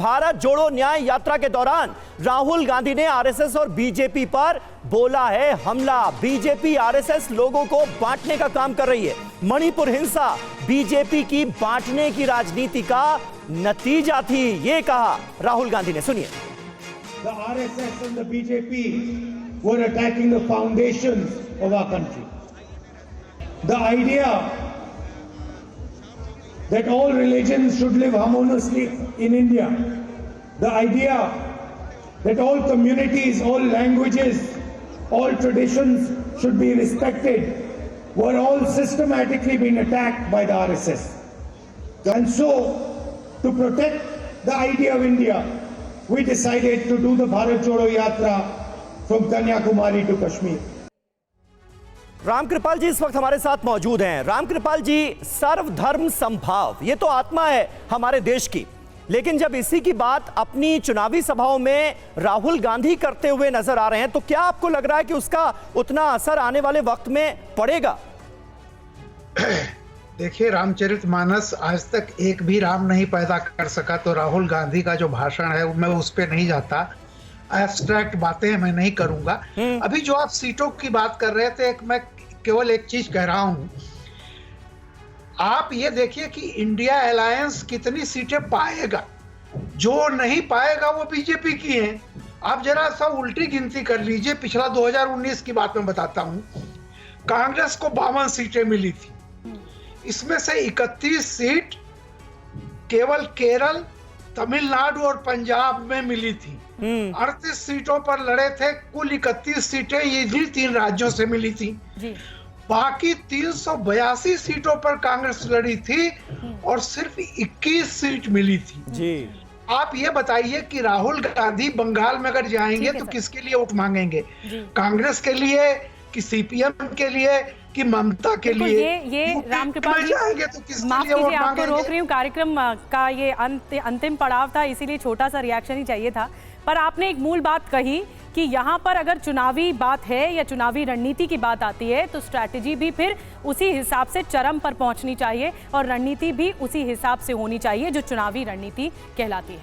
भारत जोड़ो न्याय यात्रा के दौरान राहुल गांधी ने आरएसएस और बीजेपी पर बोला है हमला। बीजेपी आरएसएस लोगों को बांटने का काम कर रही है। मणिपुर हिंसा बीजेपी की बांटने की राजनीति का नतीजा थी, ये कहा राहुल गांधी ने। सुनिए। The RSS and the BJP were attacking the foundations of our country. The idea that all religions should live harmoniously in India, the idea that all communities, all languages, all traditions should be respected, were all systematically being attacked by the RSS. And so, to protect the idea of India, we decided to do the Bharat Jodo Yatra from Kanyakumari to Kashmir. Ramkripal जी इस वक्त हमारे साथ मौजूद हैं। रामकृपाल जी, सर्वधर्म समभाव ये तो आत्मा है हमारे देश की, लेकिन जब इसी की बात अपनी चुनावी सभाओं में राहुल गांधी करते हुए नजर आ रहे हैं, तो क्या आपको लग रहा है कि उसका उतना असर आने वाले वक्त में पड़ेगा? देखिए, रामचरितमानस आज तक एक भी राम नहीं पैदा कर सका, तो राहुल गांधी का जो भाषण है मैं उस पर नहीं जाता। एब्स्ट्रैक्ट बातें मैं नहीं करूंगा। अभी जो आप सीटों की बात कर रहे थे, मैं केवल एक चीज कह रहा हूं, आप ये देखिए कि इंडिया अलायंस कितनी सीटें पाएगा। जो नहीं पाएगा वो बीजेपी की है। आप जरा सा उल्टी गिनती कर लीजिए। पिछला 2019 की बात मैं बताता हूं। कांग्रेस को 52 सीटें मिली थी, इसमें से 31 सीट केवल केरल, तमिलनाडु और पंजाब में मिली थी। 38 सीटों पर लड़े थे। कुल 31 सीटें ये 3 राज्यों से मिली थी। बाकी 382 सीटों पर कांग्रेस लड़ी थी और सिर्फ 21 सीट मिली थी। जी। आप ये बताइए कि राहुल गांधी बंगाल में अगर जाएंगे तो किसके लिए वोट मांगेंगे? कांग्रेस के लिए कि सीपीएम के लिए कि ममता के लिए? ये रामकृपाल जी, माफ कीजिए आपको रोक रही हूँ, कार्यक्रम का ये अंतिम पड़ाव था, इसीलिए छोटा सा रिएक्शन ही चाहिए था। पर आपने एक मूल बात कही कि यहाँ पर अगर चुनावी बात है या चुनावी रणनीति की बात आती है तो स्ट्रैटेजी भी फिर उसी हिसाब से चरम पर पहुंचनी चाहिए और रणनीति भी उसी हिसाब से होनी चाहिए जो चुनावी रणनीति कहलाती है।